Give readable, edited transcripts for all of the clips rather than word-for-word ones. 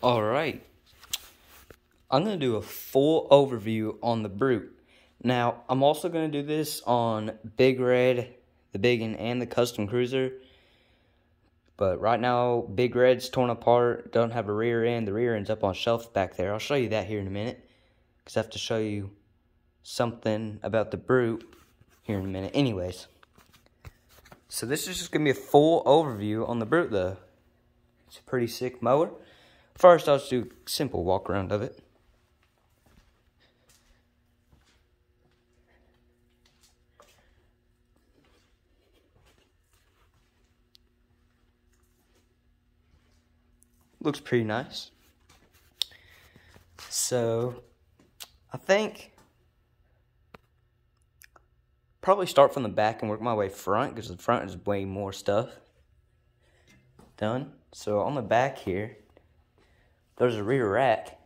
Alright, I'm going to do a full overview on the Brute. Now, I'm also going to do this on Big Red, the Big 'Un, and the Custom Cruiser. But right now, Big Red's torn apart, don't have a rear end. The rear end's up on shelf back there. I'll show you that here in a minute, because I have to show you something about the Brute here in a minute. Anyways, so this is just going to be a full overview on the Brute, though. It's a pretty sick mower. First, I'll just do a simple walk around of it. Looks pretty nice. So, I think probably start from the back and work my way front, because the front is way more stuff done. So on the back here, there's a rear rack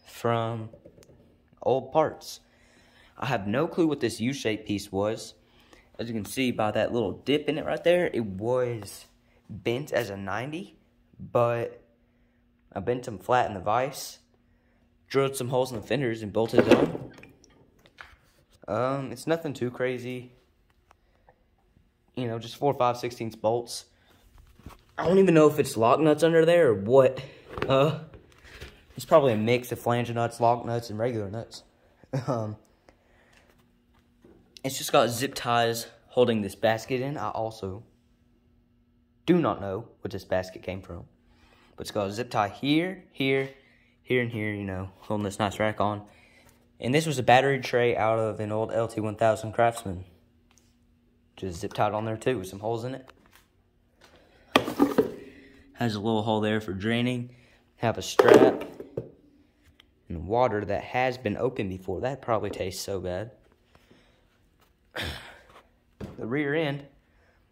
from old parts. I have no clue what this U-shaped piece was. As you can see by that little dip in it right there, it was bent as a 90, but I bent them flat in the vise, drilled some holes in the fenders, and bolted it on. It's nothing too crazy. You know, just 4, 5, 16 bolts. I don't even know if it's lock nuts under there or what. It's probably a mix of flange nuts, lock nuts, and regular nuts. It's just got zip ties holding this basket in. I also do not know what this basket came from. But it's got a zip tie here, here, here, and here, you know, holding this nice rack on. And this was a battery tray out of an old LT1000 Craftsman. Just zip tied on there too with some holes in it. Has a little hole there for draining. Have a strap. And water that has been opened before. That probably tastes so bad. The rear end.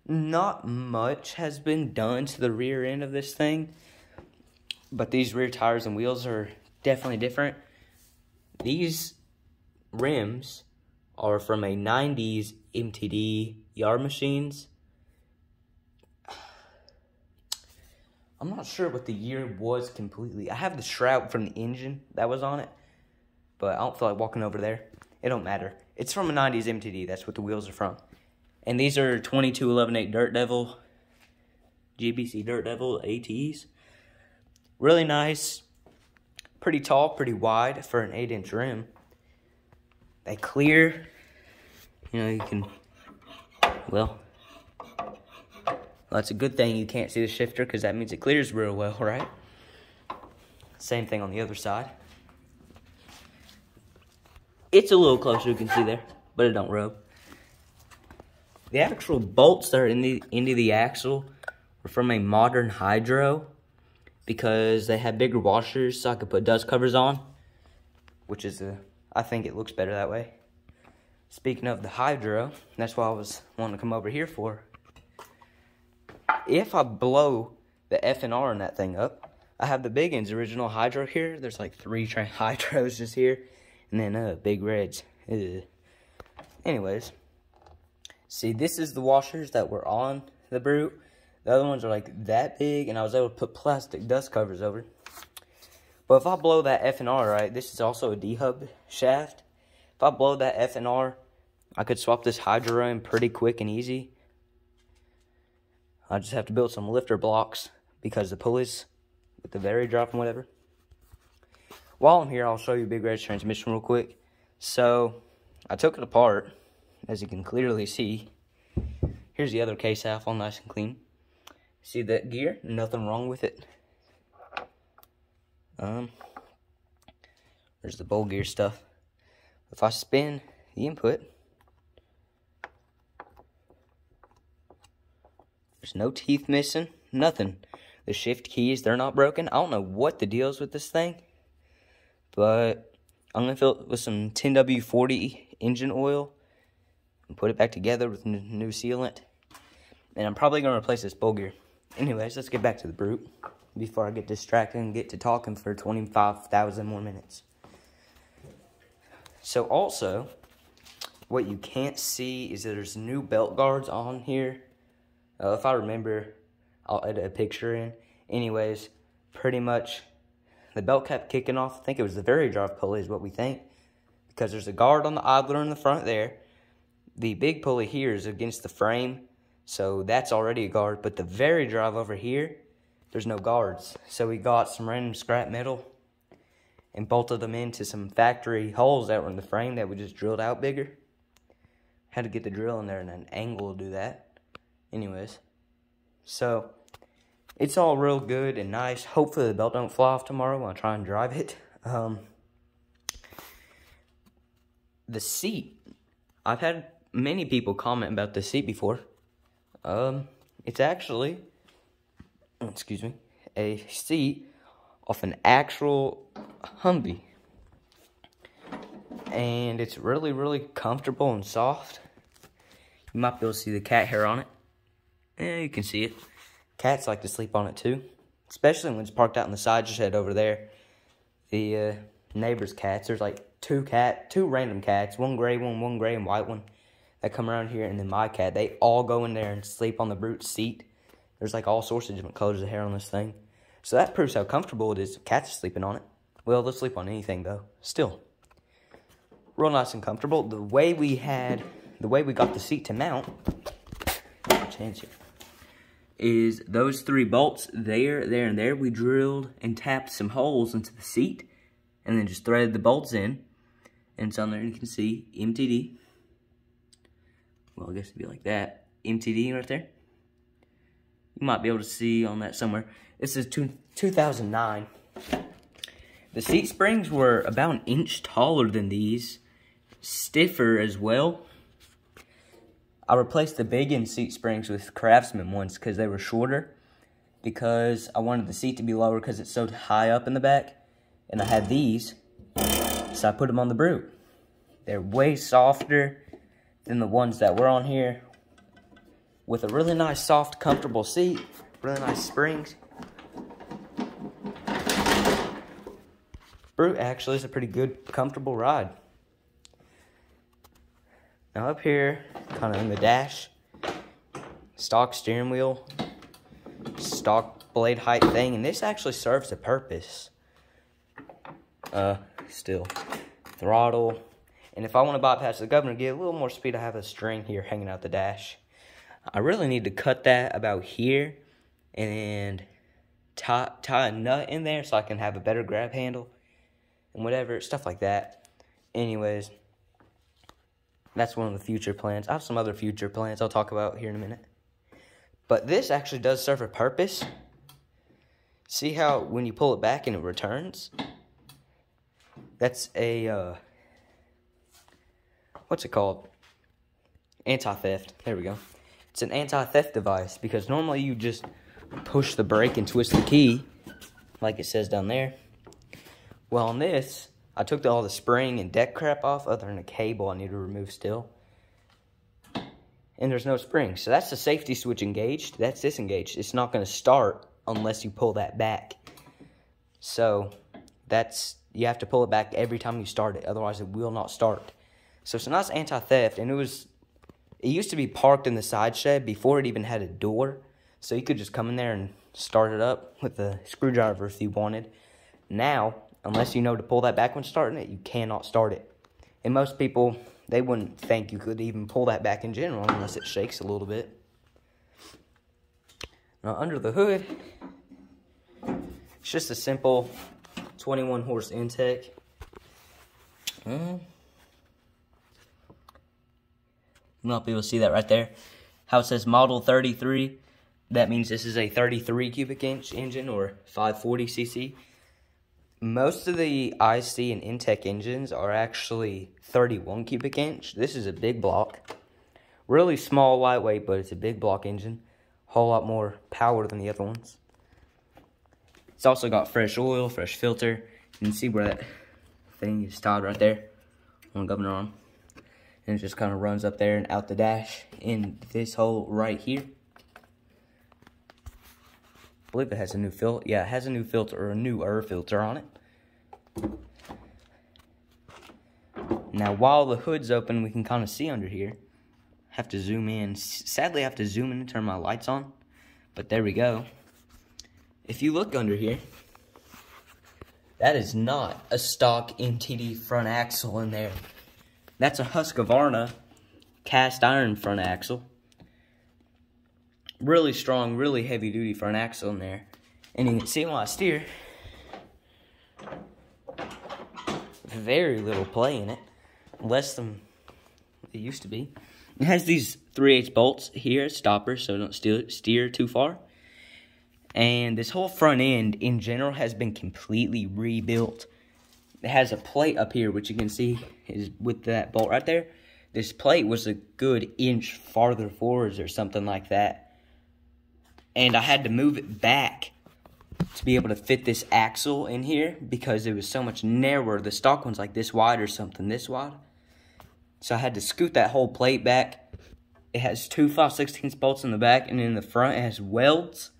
Not much has been done to the rear end of this thing. But these rear tires and wheels are definitely different. These rims are from a 90s MTD yard machines. I'm not sure what the year was completely. I have the shroud from the engine that was on it, but I don't feel like walking over there. It don't matter. It's from a 90s MTD. That's what the wheels are from. And these are 2211.8 Dirt Devil, GBC Dirt Devil ATs. Really nice. Pretty tall, pretty wide for an 8-inch rim. They clear. You know, you can, well, that's a good thing you can't see the shifter, because that means it clears real well, right? Same thing on the other side. It's a little closer, you can see there, but it don't rub. The actual bolts that are in the end of the axle were from a modern hydro, because they had bigger washers so I could put dust covers on, which is I think it looks better that way. Speaking of the hydro, that's what I was wanting to come over here for. If I blow the F&R in that thing up, I have the Big 'Un's original hydro here. There's like 3 hydros just here, and then Big Reds. Ugh. Anyways, see, this is the washers that were on the Brute. The other ones are like that big, and I was able to put plastic dust covers over. But if I blow that F&R right, this is also a D-hub shaft. If I blow that F&R, I could swap this hydro in pretty quick and easy. I just have to build some lifter blocks because the pulleys with the very drop and whatever. While I'm here, I'll show you Big Red's transmission real quick. So, I took it apart, as you can clearly see. Here's the other case half, all nice and clean. See that gear? Nothing wrong with it. There's the bowl gear stuff. If I spin the input, there's no teeth missing, nothing. The shift keys, they're not broken. I don't know what the deal is with this thing, but I'm going to fill it with some 10W40 engine oil and put it back together with new sealant. And I'm probably going to replace this bowl gear. Anyways, let's get back to the Brute before I get distracted and get to talking for 25,000 more minutes. So also, what you can't see is that there's new belt guards on here. If I remember, I'll edit a picture in. Anyways, pretty much the belt kept kicking off. I think it was the very drive pulley is what we think, because there's a guard on the idler in the front there. The big pulley here is against the frame, so that's already a guard. But the very drive over here, there's no guards. So we got some random scrap metal and bolted them into some factory holes that were in the frame that we just drilled out bigger. Had to get the drill in there and an angle to do that. Anyways, so it's all real good and nice. Hopefully the belt don't fly off tomorrow when I try and drive it. The seat, I've had many people comment about the seat before. It's actually, excuse me, a seat off an actual Humvee. And it's really, really comfortable and soft. You might be able to see the cat hair on it. Yeah, you can see it. Cats like to sleep on it too, especially when it's parked out in the side shed over there. The neighbor's cats, there's like two random cats, one gray and white one, that come around here, and then my cat. They all go in there and sleep on the brute's seat. There's like all sorts of different colors of hair on this thing. So that proves how comfortable it is if cats are sleeping on it. Well, they'll sleep on anything though. Still, real nice and comfortable. The way we got the seat to mount, chance here, is those 3 bolts there, there, and there. We drilled and tapped some holes into the seat, and then just threaded the bolts in. And it's on there, and you can see MTD. Well, I guess it'd be like that. MTD right there. You might be able to see on that somewhere. This is 2009. The seat springs were about an inch taller than these. Stiffer as well. I replaced the big end seat springs with Craftsman ones because they were shorter. Because I wanted the seat to be lower because it's so high up in the back. And I had these, so I put them on the Brute. They're way softer than the ones that were on here. With a really nice, soft, comfortable seat. Really nice springs. Brute actually is a pretty good, comfortable ride. Now up here, kind of in the dash, stock steering wheel, stock blade height thing, and this actually serves a purpose. Still, throttle, and if I want to bypass the governor, get a little more speed, I have a string here hanging out the dash. I really need to cut that about here and tie a nut in there so I can have a better grab handle and whatever, stuff like that. Anyways, that's one of the future plans. I have some other future plans I'll talk about here in a minute. But this actually does serve a purpose. See how when you pull it back and it returns? That's a, what's it called? Anti-theft. There we go. It's an anti-theft device because normally you just push the brake and twist the key like it says down there. Well, on this, I took all the spring and deck crap off other than a cable I need to remove still. And there's no spring. So that's the safety switch engaged. That's disengaged. It's not going to start unless you pull that back. So you have to pull it back every time you start it. Otherwise, it will not start. So it's a nice anti-theft. And it used to be parked in the side shed before it even had a door. So you could just come in there and start it up with a screwdriver if you wanted. Now, unless you know to pull that back when starting it, you cannot start it. And most people, they wouldn't think you could even pull that back in general unless it shakes a little bit. Now, under the hood, it's just a simple 21 horse intake. You might be able to see that right there. How it says Model 33, that means this is a 33 cubic inch engine or 540 cc. Most of the IC and Intech engines are actually 31 cubic inch. This is a big block. Really small, lightweight, but it's a big block engine. Whole lot more power than the other ones. It's also got fresh oil, fresh filter. You can see where that thing is tied right there on the governor arm. And it just kind of runs up there and out the dash in this hole right here. I believe it has a new filter. Yeah, it has a new filter, or a newer filter on it. Now, while the hood's open, we can kind of see under here. Have to zoom in. Sadly, I have to zoom in and turn my lights on. But there we go. If you look under here, That is not a stock MTD front axle in there. That's a Husqvarna cast iron front axle. Really strong, really heavy duty front axle in there. And you can see when I steer, very little play in it. Less than it used to be. It has these 3/8 bolts here, stoppers, so don't steer too far. And this whole front end, in general, has been completely rebuilt. It has a plate up here, which you can see is with that bolt right there. This plate was a good inch farther forwards or something like that. And I had to move it back to be able to fit this axle in here because it was so much narrower. The stock one's like this wide or something, this wide. So I had to scoot that whole plate back. It has two 5/16 bolts in the back, and in the front it has welds.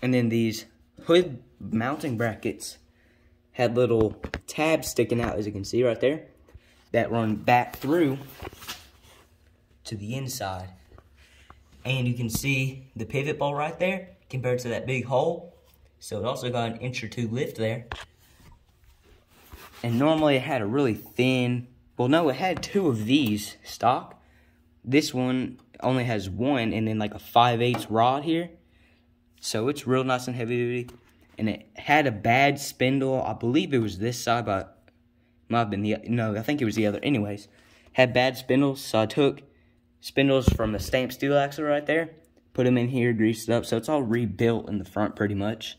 And then these hood mounting brackets had little tabs sticking out, as you can see right there, that run back through to the inside. And you can see the pivot bolt right there compared to that big hole. So it also got an inch or two lift there. And normally it had a really thin, well no, it had two of these stock. This one only has one and then like a 5/8 rod here. So it's real nice and heavy duty. And it had a bad spindle. I believe it was this side, but might have been the, no, I think it was the other. Anyways, had bad spindles, so I took spindles from the stamped steel axle right there, put them in here, greased it up, so it's all rebuilt in the front pretty much.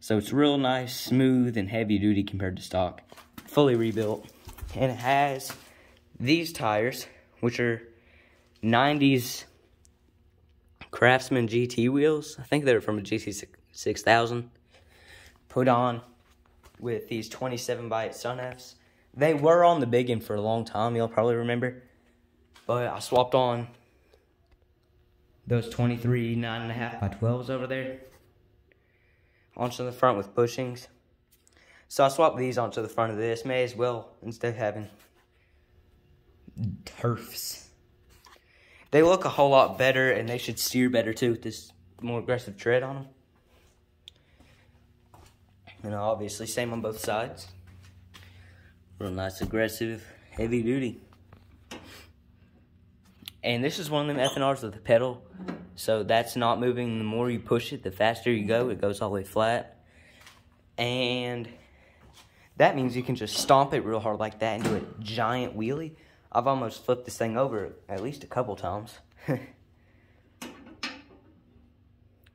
So it's real nice, smooth, and heavy duty compared to stock. Fully rebuilt. And it has these tires, which are 90s Craftsman GT wheels. I think they're from a GT 6000. Put on with these 27/8 Sun Fs. They were on the big end for a long time, you'll probably remember. But I swapped on those 23 9.5x12s over there onto the front with bushings. So I swapped these onto the front of this. May as well, instead of having turfs. They look a whole lot better, and they should steer better too with this more aggressive tread on them. And obviously, same on both sides. Real nice, aggressive, heavy duty. And this is one of them F&Rs with the pedal. So that's not moving. The more you push it, the faster you go. It goes all the way flat. And that means you can just stomp it real hard like that and do a giant wheelie. I've almost flipped this thing over at least a couple times.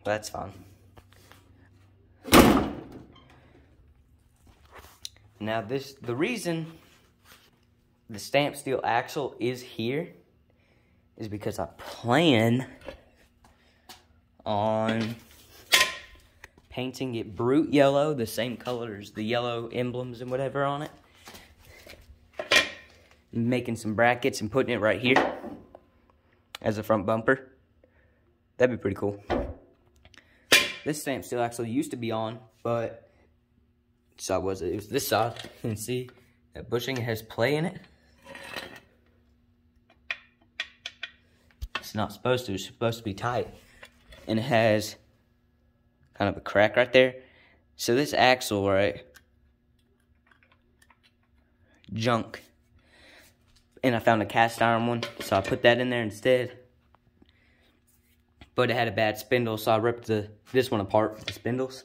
That's fine. Now the reason the stamped steel axle is here is because I plan on painting it brute yellow, the same color as the yellow emblems and whatever on it. Making some brackets and putting it right here as a front bumper. That'd be pretty cool. This stamped steel axle used to be on, but side was it? It was this side. You can see that bushing has play in it. It's not supposed to. It's supposed to be tight. And it has kind of a crack right there. So this axle, right, junk. And I found a cast iron one, so I put that in there instead. But it had a bad spindle, so I ripped this one apart with the spindles.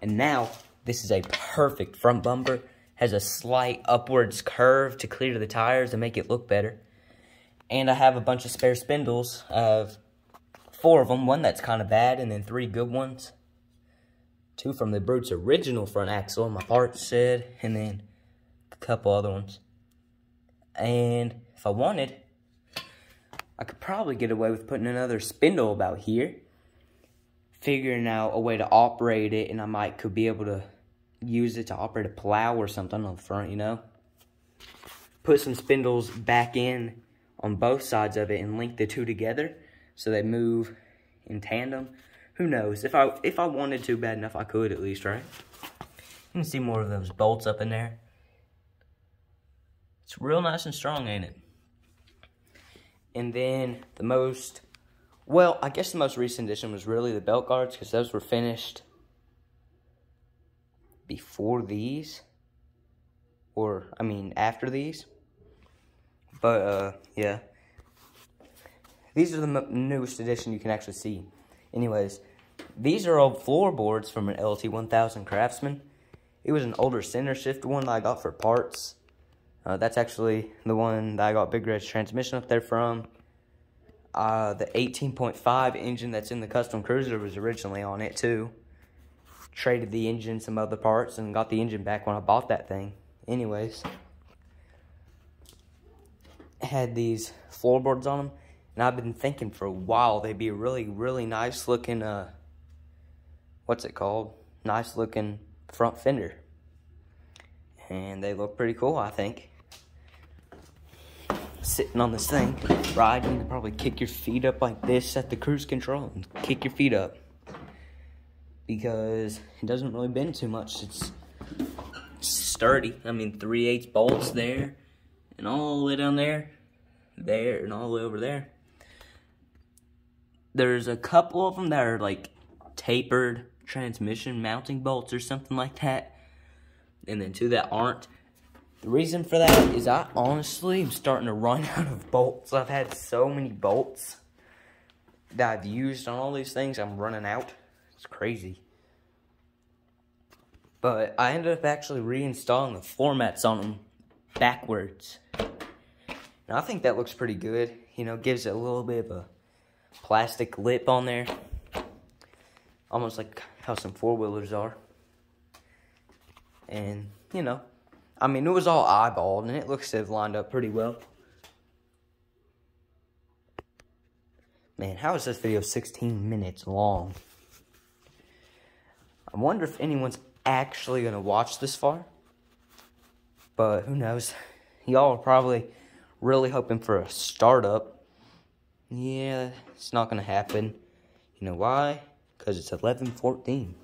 And now, this is a perfect front bumper. Has a slight upwards curve to clear the tires and make it look better. And I have a bunch of spare spindles. I have 4 of them. One that's kind of bad, and then 3 good ones. 2 from the Brute's original front axle, my parts said, and then a couple other ones. And if I wanted, I could probably get away with putting another spindle about here. Figuring out a way to operate it, and I could be able to use it to operate a plow or something on the front, you know. Put some spindles back in on both sides of it and link the two together so they move in tandem. Who knows? If I wanted to bad enough, I could at least, right? You can see more of those bolts up in there. It's real nice and strong, ain't it? And then the most, well, I guess the most recent addition was really the belt guards, because those were finished before these, or I mean after these. But yeah, these are the newest edition you can actually see. Anyways, these are old floorboards from an LT1000 Craftsman. It was an older center shift one that I got for parts. That's actually the one that I got Big Red's transmission up there from. The 18.5 engine that's in the Custom Cruiser was originally on it too. Traded the engine, some other parts, and got the engine back when I bought that thing. Anyways, had these floorboards on them, and I've been thinking for a while they'd be a really, really nice looking, what's it called? Nice looking front fender. And they look pretty cool, I think. Sitting on this thing, riding, you probably kick your feet up like this at the cruise control and kick your feet up. Because it doesn't really bend too much. It's sturdy. I mean, 3/8 bolts there, and all the way down there, and all the way over there. There's a couple of them that are like tapered transmission mounting bolts or something like that, and then 2 that aren't. The reason for that is I honestly am starting to run out of bolts. I've had so many bolts that I've used on all these things, I'm running out. It's crazy. But I ended up actually reinstalling the floor mats on them backwards. And I think that looks pretty good. You know, gives it a little bit of a plastic lip on there. Almost like how some 4-wheelers are. And, you know, I mean, it was all eyeballed, and it looks to have lined up pretty well. Man, how is this video 16 minutes long? I wonder if anyone's actually going to watch this far. But who knows? Y'all are probably really hoping for a startup. Yeah, it's not going to happen. You know why? Because it's 11:14.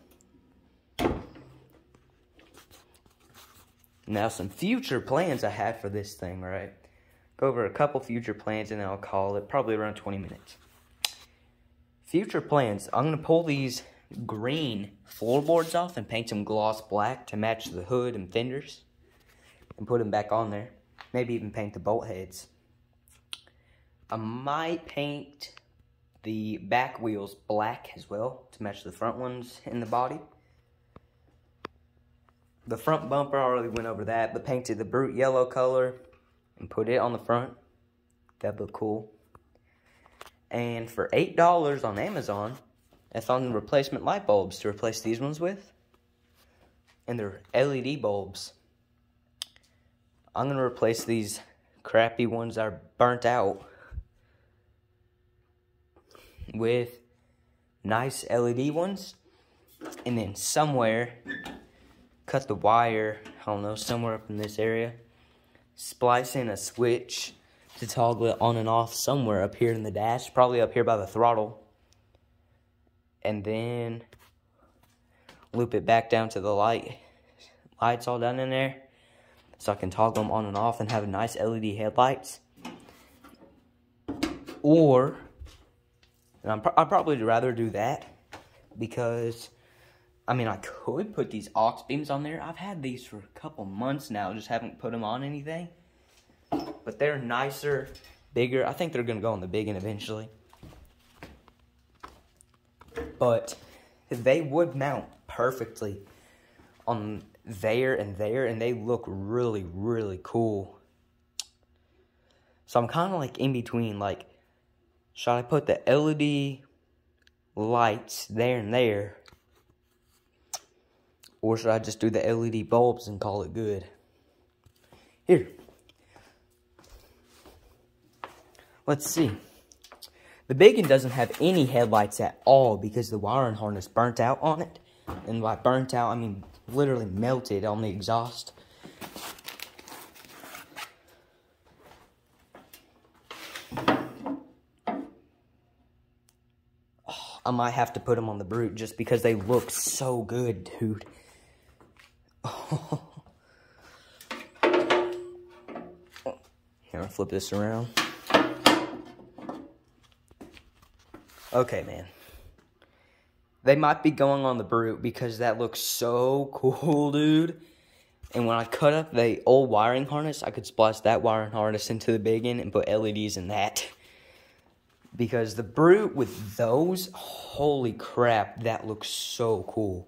Now, some future plans I had for this thing, right? Go over a couple future plans, and then I'll call it probably around 20 minutes. Future plans. I'm going to pull these green floorboards off and paint them gloss black to match the hood and fenders. And put them back on there. Maybe even paint the bolt heads. I might paint the back wheels black as well to match the front ones in the body. The front bumper, I already went over that, but painted the brute yellow color and put it on the front. That'd look cool. And for $8 on Amazon, I found replacement light bulbs to replace these ones with. And they're LED bulbs. I'm going to replace these crappy ones that are burnt out with nice LED ones. And then somewhere, cut the wire, I don't know, somewhere up in this area. Splice in a switch to toggle it on and off somewhere up here in the dash. Probably up here by the throttle. And then loop it back down to the lights all down in there. So I can toggle them on and off and have nice LED headlights. Or, and I'd probably rather do that. Because, I mean, I could put these aux beams on there. I've had these for a couple months now. Just haven't put them on anything. But they're nicer, bigger. I think they're going to go on the big end eventually. But they would mount perfectly on there, and they look really, really cool. So I'm kind of like in between, like, should I put the LED lights there and there? Or should I just do the LED bulbs and call it good? Here. Let's see. The big one doesn't have any headlights at all because the wiring harness burnt out on it. And by burnt out, I mean literally melted on the exhaust. Oh, I might have to put them on the brute just because they look so good, dude. Oh. Here, I'll flip this around. Okay, man. They might be going on the Brute because that looks so cool, dude. And when I cut up the old wiring harness, I could splice that wiring harness into the big one and put LEDs in that. Because the Brute with those, holy crap, that looks so cool.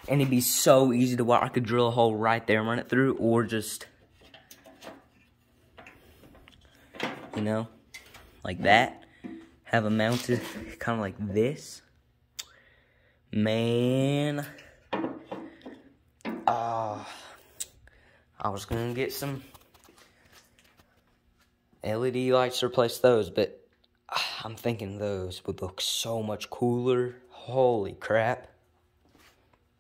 And it'd be so easy to wire. I could drill a hole right there and run it through, or just, you know, like that. Have them mounted kind of like this. Man. I was going to get some LED lights to replace those, but I'm thinking those would look so much cooler. Holy crap.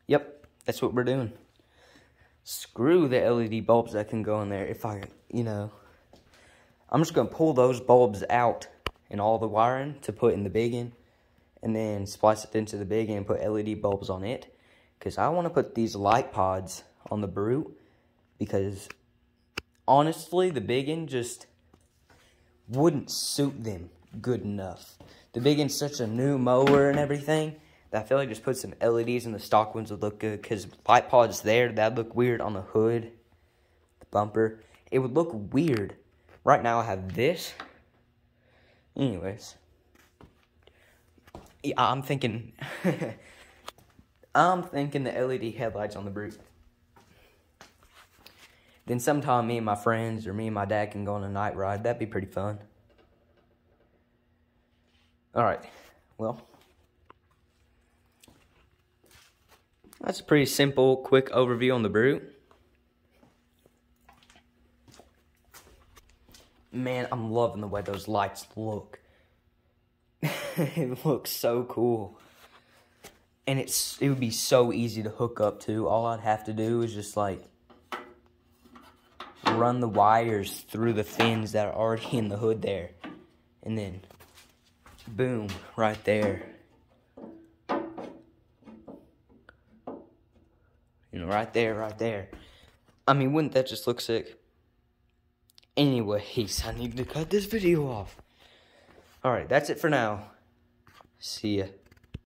Yep, that's what we're doing. Screw the LED bulbs that can go in there. If I, you know, I'm just going to pull those bulbs out and all the wiring to put in the big one, and then splice it into the big one and put LED bulbs on it. Because I want to put these light pods on the Brute, because honestly, the big one just wouldn't suit them good enough. The big one's such a new mower and everything that I feel like just put some LEDs in the stock ones would look good. Because light pods there, that'd look weird on the hood, the bumper. It would look weird. Right now I have this. Anyways. Yeah, I'm thinking the LED headlights on the Brute. Then sometime me and my friends or me and my dad can go on a night ride. That'd be pretty fun. Alright, well, that's a pretty simple, quick overview on the Brute. Man, I'm loving the way those lights look. It looks so cool. And it would be so easy to hook up to. All I'd have to do is just like run the wires through the fins that are already in the hood there. And then boom, right there. You know, right there, right there. I mean, wouldn't that just look sick? Anyways, I need to cut this video off. Alright, that's it for now. See ya.